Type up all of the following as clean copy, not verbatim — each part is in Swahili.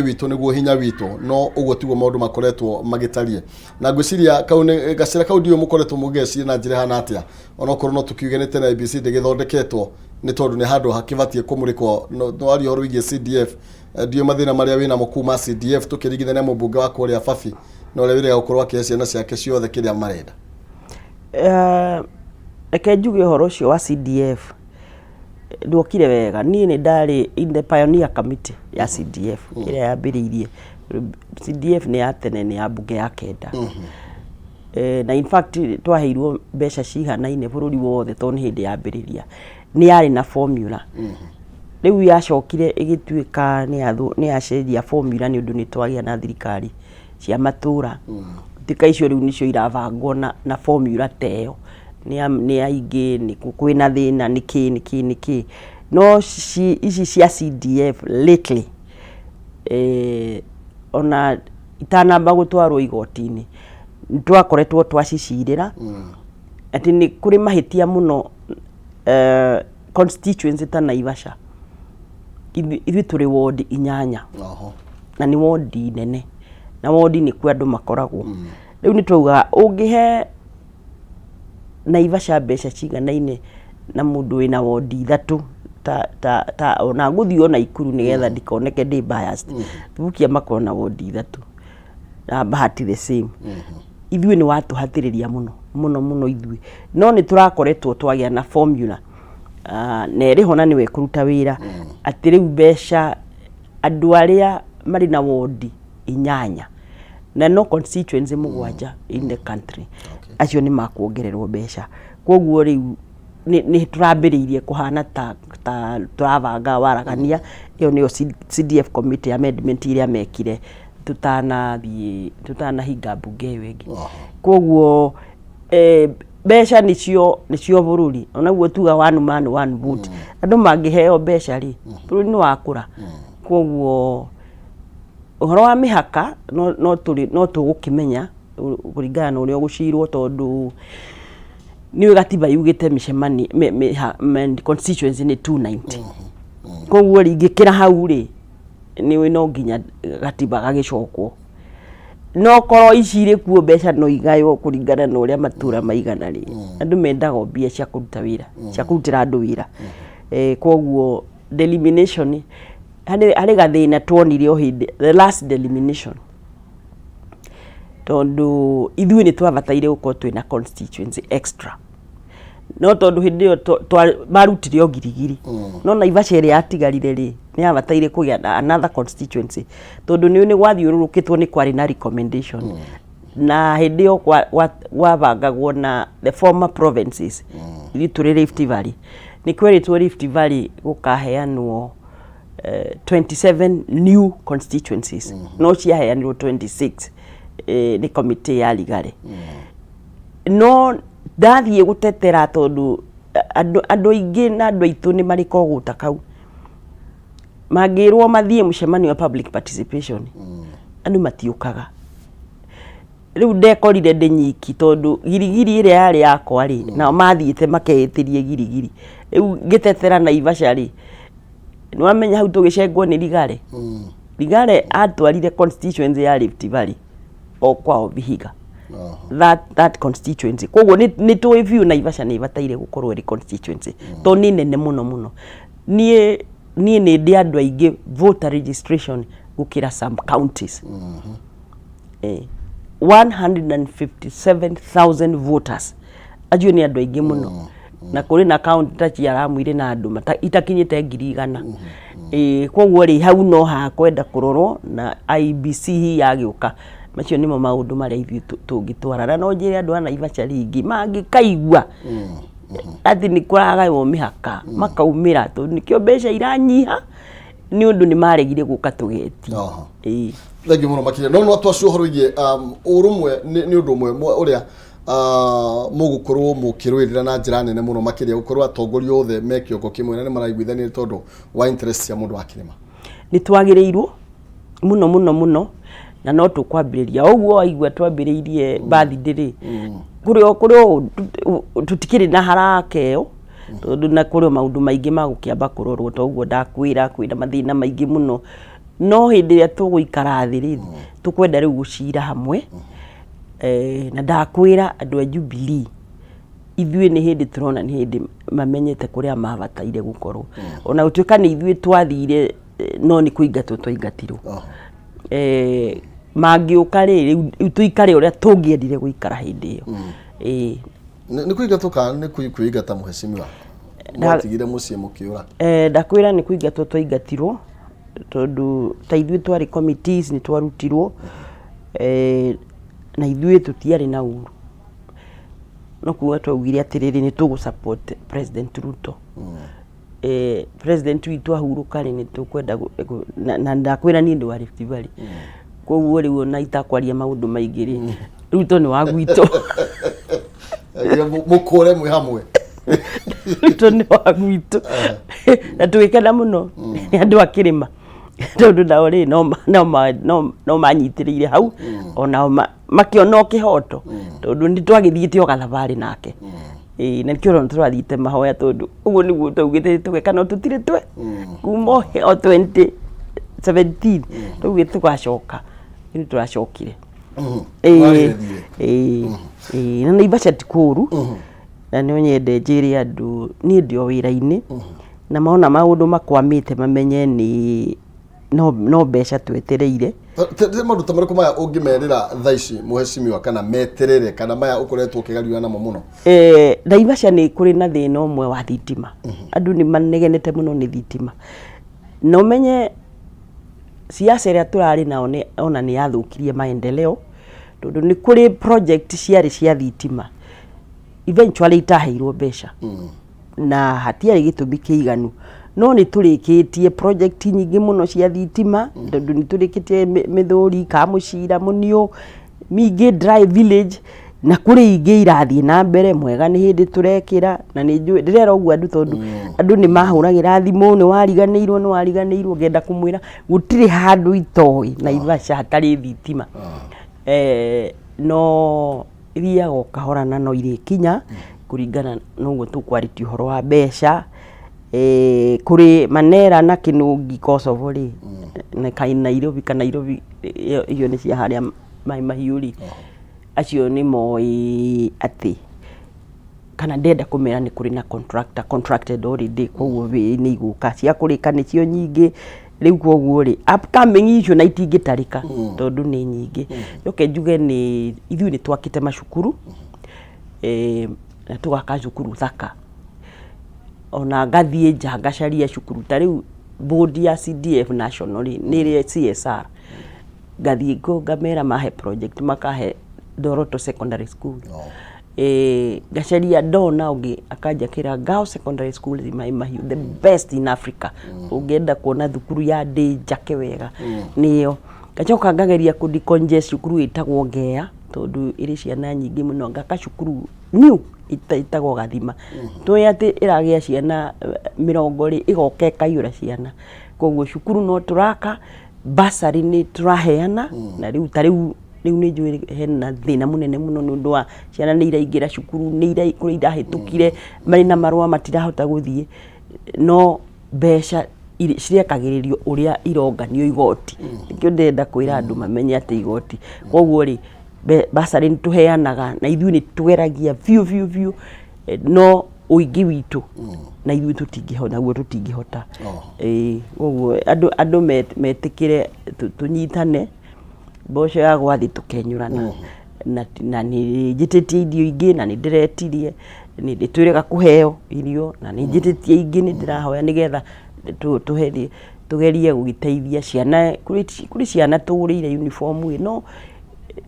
witå niguo hinya witå no uguo tiguo maundu makoretwo magitarie na ngwiciria kau ni gacira kau ndio mukoretwo mugeci na njira hana atia ona okorwo no tukiuge ni tena ABC ndigithondeketwo ni tondu ni handu hakivatie kumurikwo no ari horo wigie CDF ndio mathina maria wina mukuma CDF tukiringithania mubunge wa kuria Fafi no le wira gukorwo akie ciana ciake ciothe kiria marenda eke njuge horo cio wa CDF ndokire wega ni ndari in the pioneer committee ya CDF ile yambiririe CDF ni atene ni abunge ya kenda na in fact twaheirwo mbeca cihanaine bururi wothe to ni hindi yambiriria ni yari na formula riu yacokire igituika ni yacenjia formula ni undu ni twagia na thirikari cia matura tika icio riu nicio iravangwo na formula teyo ni aige ni kwina thina niki no ici cia CDF lately ona itanamba gutwarwo igotini ntwakoretwo twacicirira ati ni kuri mahitia muno constituency ta Naivasha ithu turi ward 8 na ni ward nene na ward ni kwa andu makoragwo riu ni twauga ungihe Naivasha mbeca ciganaine na mundu wina ward 3 ta ona guthio na Ikuru nigetha ndikoneke ndi biased tubukia makona ward 3 na bahati the same ithui ni watu hatiriria muno ithui no ni turakoretwo twagia na formula na eri hona ni wekuruta wira ati riu mbeca andu aria mari na ward 8 na no constituency mugwanja in the country acio ni makuongererwo mbeca koguo riu ni turambiriirie kuhana ta turavanga waragania iyo niyo CDF committee amendment iria mekire tutana hinga bunge wengi koguo mbeca nicio bururi onaguo tuga one man one vote andu mangiheo mbeca ri bururi ni wakura koguo uhoro wa mihaka no tugukimenya kuringana na uria gucirwo tondu ni gatiba yugite micemani constituency ni 290 koguo ringikira hau ri ni no nginya gatiba gagicokwo no koro icire kuo mbeca no igayo kuringana na uria matura maigana ri andu mendaga mbia cia kuruta wira cia kurutira andu wira koguo delimitation hari gathina twonire o hindi the last delimitation tondu ithui ni twabataire gukorwo twina constituency extra no tondu hindi yo marutire o girigiri no Naivasha iri atigarire ri ni abataire kugia another constituency tondu ni gwathiururukitwo ni kwari na recommendation na hindi yo wabangagwo na the former provinces ithui turi Rift Valley ni kweritwo Rift Valley gukaheanwo 27 new constituencies no ciaheanirwo 26 ni committee ya ligare no ndathie gutetera tondu andu ingi na andu aitu ni mariko guta kau magirwo mathie mucemani wa public participation andu matiukaga riu ndekorire ndi nyiki tondu girigiri ire yari yakwa ri na mathiite makeitirie girigiri riu gitetera Naivasha ri ni wamenya hau tugicengwo ni ligare atwarire constituency ya Rift Valley o kwao Vihiga that constituency koguo ni to view Naivasha ni bataire gukorwo ri constituency to ni nene muno nie ni ndi andu aige voter registration gukira some counties 157,000 voters ajue ni andu aige muno na kuri na county ta ciaramu ire na andu itakinyite 100,000 koguo ri hau no ha kwenda kurorwo na IBC yagiuka macio nimo maundu maria ithu tungitwarana no njire andu ana Naivasha ringi mangikaigua ati ni kuragayo mihaka makaumira to nikio mbeca iranyiha ni undu ni maregire guka tugeti thagi muno makire no twacio horo igie urumwe ni undu umwe uria mugukorwo mukirwirira na njira nene muno makiria gukorwo atongoria othe mekiongo kimwe na ni maraiguithania tondu wa interest ya mundu wa kirima ni twagireirwo muno na no tukwambiriria oguo aigua twambiriirie bathi ndiri kurio tutikiri na harakeo tondu na kurio maundu maingi magukiamba kurorwo toguo ndakwira kwina mathina maingi muno no hindi ya tuguikara thiri tukwenda riu gucira hamwe na ndakwira andu a Jubilee ithuĩ nĩ hĩndĩ turona nĩ hĩndĩ mamenyete kũrĩa mabataire gukorwo ona utuika nĩ ithuĩ twathire no nĩ kũingatwo twaingatirwo mangĩũka rĩ tuikare ũrĩa tũngĩendire guikara hĩndĩ ĩyo nĩ kũingatwo kana nĩ kũingata muheshimiwa mwatigire muciĩ mũkĩũra ndakwĩra nĩ kũingatwo twaingatirwo tondu ta ithuĩ twarĩ committees nĩ twarutirwo na ithuĩ tũtiarĩ na uru no kuga twaugire atiriri nĩ tũgũ support President Ruto President witũ ahurũka nĩ tũkwenda na ndakwĩra niĩ ndĩ wa Rift Valley koguo rĩu ona itakwaria maũndũ maingĩ rĩ Ruto nĩ wa gwitũ mũkũre mwĩ hamwe Ruto nĩ wa gwitũ na twĩkena mũno nĩ andũ a kĩrĩma tondu nao rĩ no manyitĩrĩire hau ona makĩona kĩhoto tondu nĩ twagĩthiĩte o gathabarĩ nake na nĩkĩo rĩu tũrathiĩte mahoya tondu ũguo nĩguo twaugĩte tũgeka no tũtirĩ twe kuma o 2017 tũgĩte tũgacoka nĩ tũracokire na nĩ Naivasha ti kũũru na nĩ nyende njĩre andũ niĩ ndĩ o wĩra-inĩ na maona maũndũ makwamĩte mamenye nĩ no mbeca twetereire maũndũ ta marĩkũ maya ũngĩmerĩra thaa ici muheshimiwa kana meterere kana maya ũkoretwo ũkĩgariũra namo mũno Naivasha nĩ kũrĩ na thĩna ũmwe wa thitima andũ nĩ manegenete mũno nĩ thitima na ũmenye siasa ĩrĩa tũrarĩ nao ona nĩ yathũkirie maendeleo tondu nĩ kũrĩ project ciarĩ cia thitima eventually itaheirwo mbeca na hatiarĩ gĩtũmi kĩiganu no nĩ tũrĩkĩtie project nyingĩ mũno cia thitima tondu nĩ tũrĩkĩtie Mĩthũri Kamucira Mũniũ Mingĩ Dry Village na kũrĩ ingĩ irathiĩ na mbere mwega nĩ hĩndĩ tũrekĩra na nĩ ndĩrera ũguo andũ tondu andũ nĩ mahũragĩra thimũ nĩ wariganĩirwo ngenda kũmwĩra gũtirĩ handũ itoĩ Naivasha hatarĩ thitima no iria gokahora na no irĩkinya kũringana noguo tũkwarĩtie ũhoro wa mbeca kuri Manera na Kinungi Kosovo rĩ na kai Nairobi kana Nairobi iyo nĩ cia harĩa mai mahiũ rĩ acio nĩ moi atĩ kana ndenda kũmera nĩ kũrĩ na contracted already koguo nĩ igũka cia kũrĩka nĩcio nyingĩ rĩu koguo rĩ upcoming icio na itingĩtarĩka tondu nĩ nyingĩ yoke njuge nĩ ithuĩ nĩ twakĩte macukuru na tũgaka cukuru thaka ona ngathiĩ nja ngacaria cukuru ta rĩu board ya CDF national nĩ CSR ngathiĩ ngamera mahe project makahe Doroto Secondary School ngacaria ndona ũngĩ akanjakĩra Ngao Secondary School mai mahiũ the best in Africa ũngĩenda kuona thukuru ya ndĩ njake wega nĩyo ngacoka ngageria ku decongest cukuru ĩtagwo Ngea tondu ĩrĩ ciana nyingĩ mũno ngaka cukuru new itagwo Gathima tũĩ atĩ ĩragĩa ciana 20 igoka ĩkaiyũra ciana koguo cukuru no tũraka basari nĩ tũraheana na rĩu ta rĩu nĩ njũĩ hena thĩna mũnene mũno nĩ ũndũ wa ciana nĩ iraingĩra cukuru nĩ kũrĩa irahĩtũkire marĩ na marũa matirahota gũthiĩ no mbeca cirekagĩrĩrio ũrĩa ironganio igoti nĩkĩo ndĩrenda kwĩra andũ mamenye atĩ igoti koguo rĩ basari nĩ tũheanaga na ithuĩ nĩ tũgeragia biũ no ũingĩ witũ na ithuĩ tũtingĩhota naguo tũtingĩhota koguo andũ metĩkĩre tũnyitane mboco ya gwathi tũkenyũrana na nĩ njĩtĩtie irio ingĩ na nĩ ndĩretirie nĩ ndĩtwĩrega kũheo irio na nĩ njĩtĩtie ingĩ nĩ ndĩrahoya nĩgetha tũgerie gũgĩteithia ciana kũrĩ ciana tũgũrĩire uniform no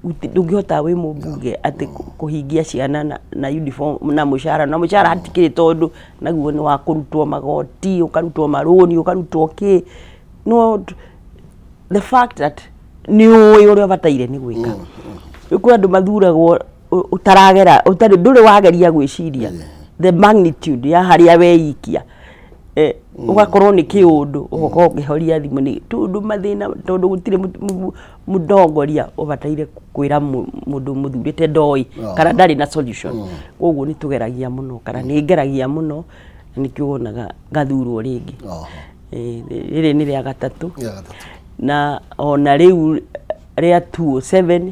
ndũngĩhota wĩ mũmbunge atĩ kũhingia ciana na uniform na mũcara hatikĩrĩ tondũ naguo nĩ wa kũrutwo magoti ũkarutwo marũni ũkarutwo kĩ no the fact that nĩ ũrĩa bataire nĩ gwĩka kwĩ andũ mathuragwo utaragera ndũrĩ wageria gwĩciria the magnitude ya harĩa weikia ugakorwo nĩ kĩũndũ ũgokorwo ũkĩhoria thimũ nĩ tondũ mathĩna tondũ gũtirĩ mũtongoria ũbataire kwĩra mũndũ mũthurĩte ndoi kana ndarĩ na solution koguo nĩ tũgeragia mũno kana nĩ ngeragia mũno nĩkĩo wonaga ngathurwo rĩngĩ rĩrĩ nĩ rĩa gatatũ na ona riu ria 207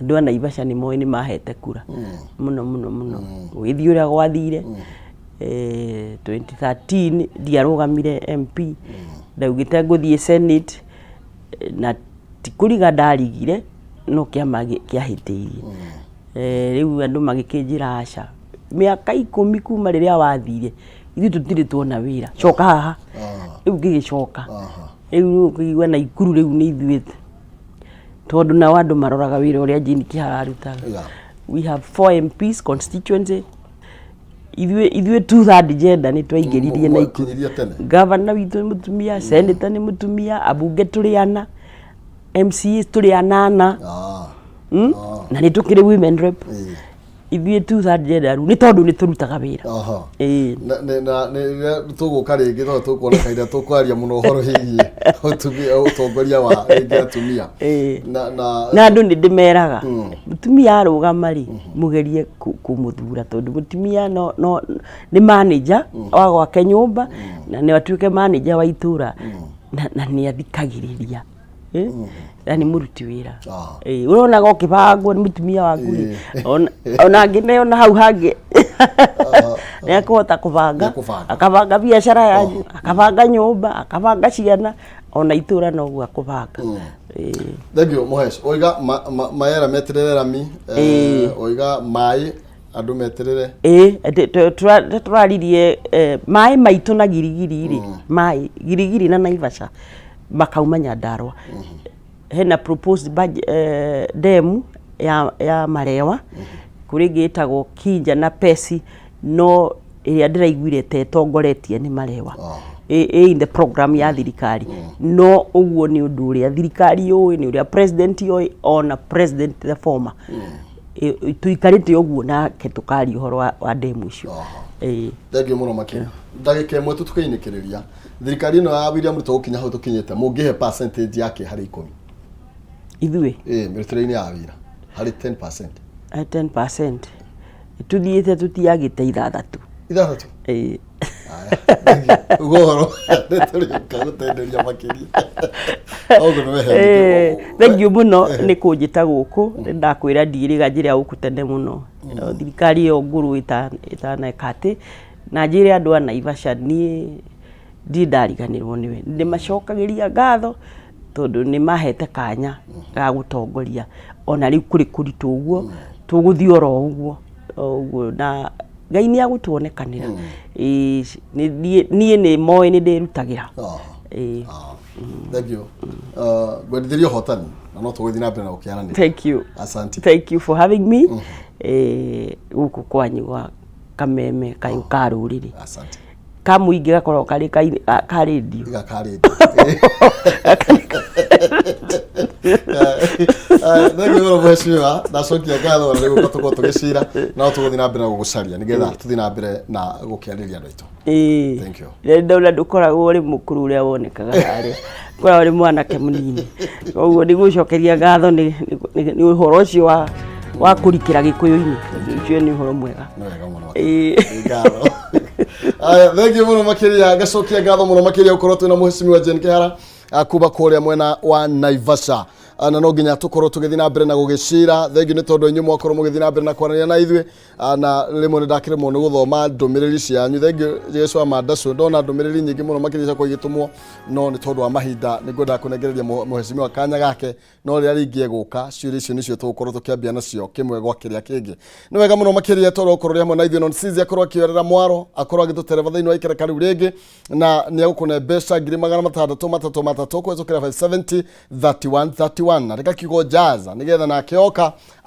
andu ana Naivasha ni moe ni mahete kura muno withi uria gwathire 2013 ndiarugamire MP ndaugite nguthie Senate na tikuriga ndarigire no kiama kiahitiirie riu andu magikinjira aca miaka 10 kuma riria wathire ithu tutiri tuona wira coka haha riu ngigicoka riu ngigwa na ikuru riu ni ithuite tondu na wandu maroraga wira uria Jane Kihararutaga. We have 4 MPs constituency ithuĩ 2/3 gender ni twaingĩririe na ikuru. Governor witu ni mutumia, senator ni mutumia, abunge turi ana, MCs turi anana. Na ni tukiri women rep. Ithuĩ 2/3 gender ni tondu ni turutaga wira. Na tuguka ringi no tukuona kaida tukwaria muno horo hihi utongoria wa atumia. Na andu ni ndimeraga mutumia arugama ri mugerie kumuthura tondu mutumia no ni manager wa gwake nyumba na ni atuike manager wa itura na ni athikagiriria na ni muruti wira urona go kibangwo ni mutumia waku ri ona ngine ona hau hangi ni akuhota kubanga akabanga biashara yanyu akabanga nyumba akabanga ciana ona itura no gwa kubanga thegio muhesh oiga maera meterere rami oiga mai andu meterere turaririe mai maitu na girigiri ri mai girigiri na Naivasha makauma Nyandarua hena proposed budget dam ya Marewa kuri gitagwo Kinja na Pesi no iria ndiraiguire te tongoretie ni Marewa in the program ya thirikari no uguo ni undu uria thirikari yoi ni uria president yoi ona president the former tuikarite uguo na ketukari uhoro wa demu icio thegio muno makira ndagika imwe tutukiinikiriria thirikari no ya William Ruto ukinya hau tukinyete mungihe percentage yake hari 10 ithuĩ mirutire-ini ya wira hari 10% 10% tuthiite tutiagite 6 ugoro nituriuka gutenderia makiria thengio muno ni kunjita guku ndakwira ndiriga njira ukutende muno thirikari yo nguru itana kati na njira andu a Naivasha ni ndariganirwo niwe ndi macokagiria ngatho tondu ni mahete kanya ga gutongoria ona riu kuri kuritu uguo tuguthio ro uguo na Ngai ni agutuonekanira ni moe ni ndirutagira thank you gwendithĩrio hotani na no tũgũthiĩ na mbere na gũkĩaranĩria. Thank you. Asante. Thank you for having me guku kwanyu gwa kameme ka rũrĩrĩ. Asante. Kamuingi gakorwo kari ka radio Thank you mheshimiwa ndacokia ngatho na rĩu tuko tugicira no tuguthi na mbere gugucaria nigetha tuthi na mbere na gukiarĩria andũ aitũ. Thank you. Ndaula ndukoragwo uri mukuru uria wonekaga haria kora uri mwanake munini koguo ndigucokeria ngatho ni uhoro ucio wa kurikira gikuyu-ini ucio ni uhoro mwega. Ngatho. Thank you muno makiria gacokia ngatho muno makiria ukorwo twina mheshimiwa Jane Kihara akuba kuria mwena wa Naivasha na no nginya tukorwo tugithi na mbere na gugicira thengi ni tondu inyu mwakorwo mugithi na mbere na kwaranĩria na ithuĩ na rimwe ni ndakire muno guthoma ndumiriri cianyu thengi Jesu amandacu ndona ndumiriri nyingi muno makiria kwa igitumwo no ni tondu wa mahinda ni ngwenda kunengereria mheshimiwa kanya gake no ria ringie guka ciuri icio nicio tugukorwo tukiambia nacio kimwe gwa kiria kingi ni wega muno makiria toro okorwo ria mwana ithuĩ no nsizi akorwo akiorera mwaro akorwo agitutereva thiini wa ikere kariu ringi na ni agukune mbeca 633 kwezukira 570 31 na reka kigo jaza nigetha na kioka